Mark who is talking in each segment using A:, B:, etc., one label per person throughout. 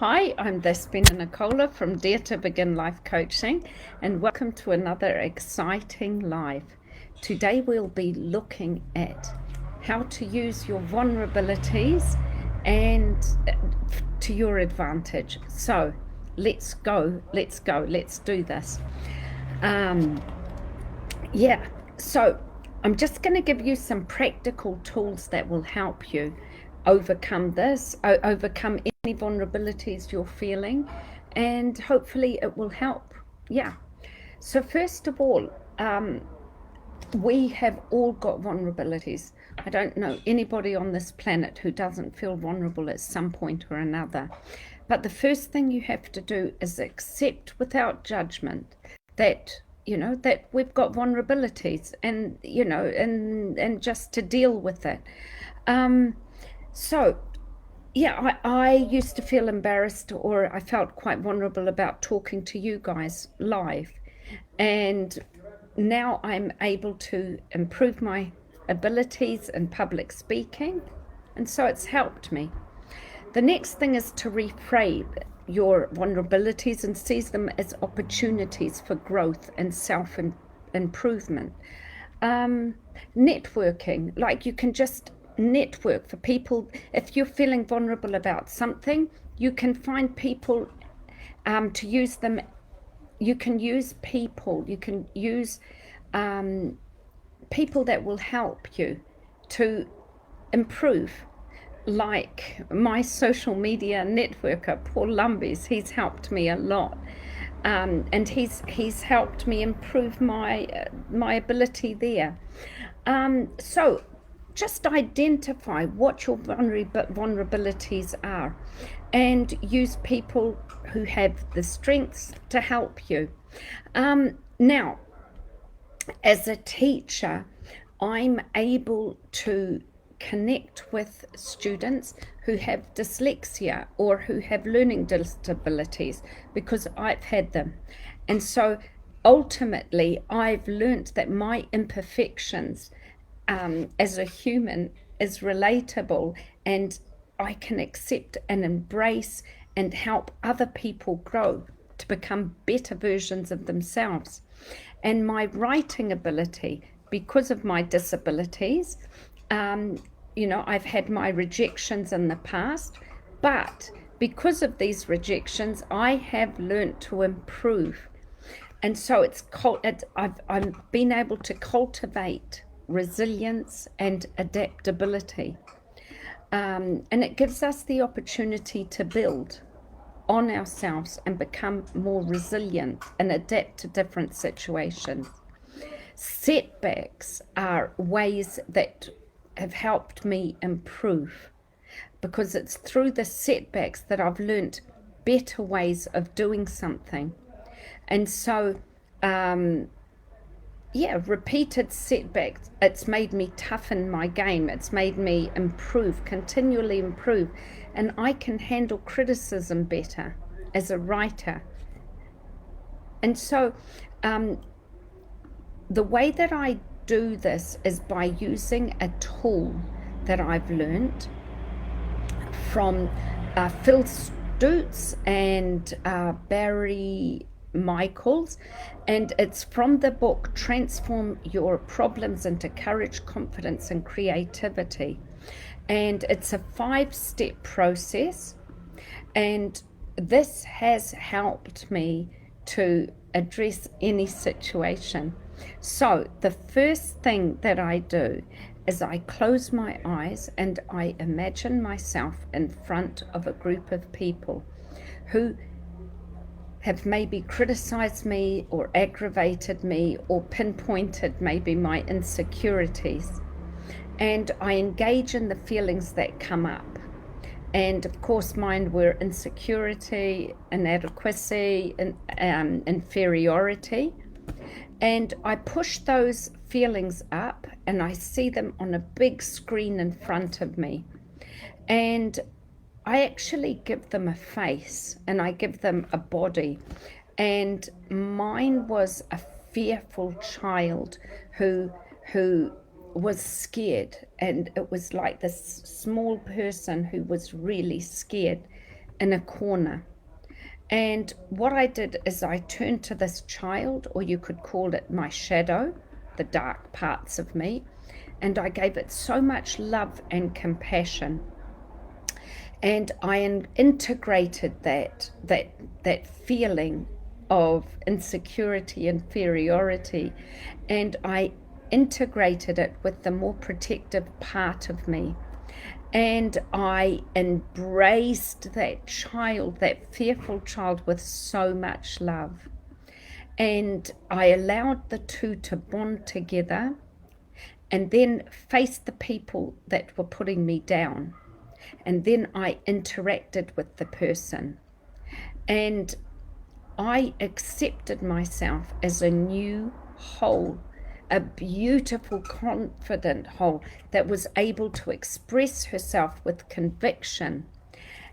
A: Hi, I'm Despina Nicola from Dare to Begin Life Coaching, and welcome to another exciting live. Today we'll be looking at how to use your vulnerabilities and to your advantage. So let's go, let's do this. So I'm just going to give you some practical tools that will help you overcome any vulnerabilities you're feeling, and hopefully it will help. So first of all, we have all got vulnerabilities. I don't know anybody on this planet who doesn't feel vulnerable at some point or another. But the first thing you have to do is accept without judgment that we've got vulnerabilities, and and just to deal with it. I used to feel embarrassed, or I felt quite vulnerable about talking to you guys live, and now I'm able to improve my abilities in public speaking, and so it's helped me. The next thing is to reframe your vulnerabilities and seize them as opportunities for growth and self-improvement. Networking, like you can just network for people. If you're feeling vulnerable about something, you can find people to use them. You can use people that will help you to improve, like my social media networker, Paul Lumbys. He's helped me a lot, and he's helped me improve my ability there. So just identify what your vulnerabilities are, and use people who have the strengths to help you. Now, as a teacher, I'm able to connect with students who have dyslexia or who have learning disabilities, because I've had them. And so ultimately, I've learnt that my imperfections as a human is relatable, and I can accept and embrace and help other people grow to become better versions of themselves. And my writing ability, because of my disabilities, I've had my rejections in the past, but because of these rejections, I have learnt to improve. And so I've been able to cultivate resilience and adaptability. And it gives us the opportunity to build on ourselves and become more resilient and adapt to different situations. Setbacks are ways that have helped me improve, because it's through the setbacks that I've learnt better ways of doing something. And so repeated setbacks, it's made me toughen my game. It's made me improve, continually improve, and I can handle criticism better as a writer. And so the way that I do this is by using a tool that I've learned from Phil Stutz and Barry Michaels, and it's from the book Transform Your Problems into Courage, Confidence and Creativity. And it's a 5-step process, and this has helped me to address any situation. So the first thing that I do is I close my eyes and I imagine myself in front of a group of people who have maybe criticized me or aggravated me or pinpointed maybe my insecurities. And I engage in the feelings that come up. And of course, mine were insecurity, inadequacy, and inferiority. And I push those feelings up and I see them on a big screen in front of me. And I actually give them a face and I give them a body. And mine was a fearful child who was scared, and it was like this small person who was really scared. in a corner. And what I did is I turned to this child, or you could call it my shadow, the dark parts of me, and I gave it so much love and compassion. And I integrated that feeling of insecurity, inferiority, and I integrated it with the more protective part of me. And I embraced that child, that fearful child, with so much love. And I allowed the two to bond together, and then faced the people that were putting me down. And then I interacted with the person. And I accepted myself as a new whole, a beautiful, confident whole that was able to express herself with conviction.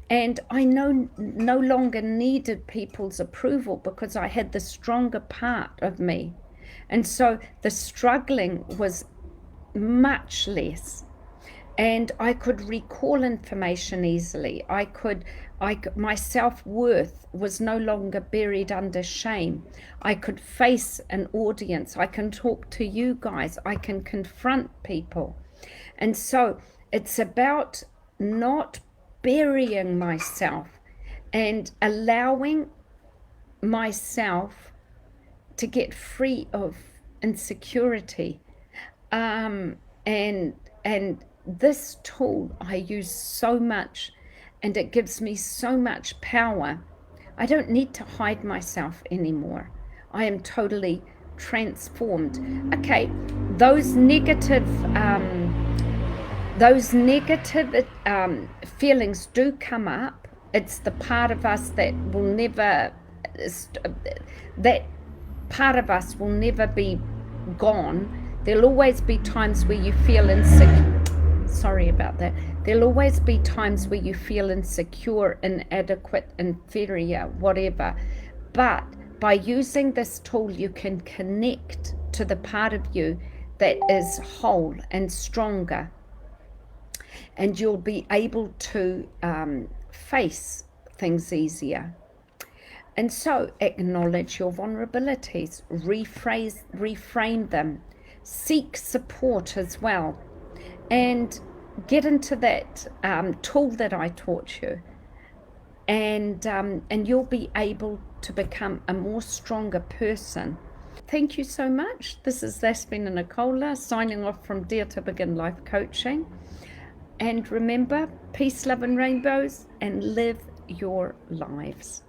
A: And I no longer needed people's approval because I had the stronger part of me. And so the struggling was much less. And I could recall information easily. My self-worth was no longer buried under shame. I could face an audience. I can talk to you guys. I can confront people. And so it's about not burying myself and allowing myself to get free of insecurity. And this tool I use so much, and it gives me so much power. I don't need to hide myself anymore. I am totally transformed. Okay, those negative feelings do come up. It's the part of us that will never, that part of us will never be gone. There'll always be times where you feel insecure. Sorry about that. There'll always be times where you feel insecure, inadequate, inferior, whatever. But by using this tool, you can connect to the part of you that is whole and stronger. And you'll be able to face things easier. And so acknowledge your vulnerabilities, reframe them, seek support as well, and get into that tool that I taught you, and you'll be able to become a more stronger person. Thank you so much. This is Despina Nicola signing off from Dare to Begin Life Coaching. And remember, peace, love and rainbows, and live your lives.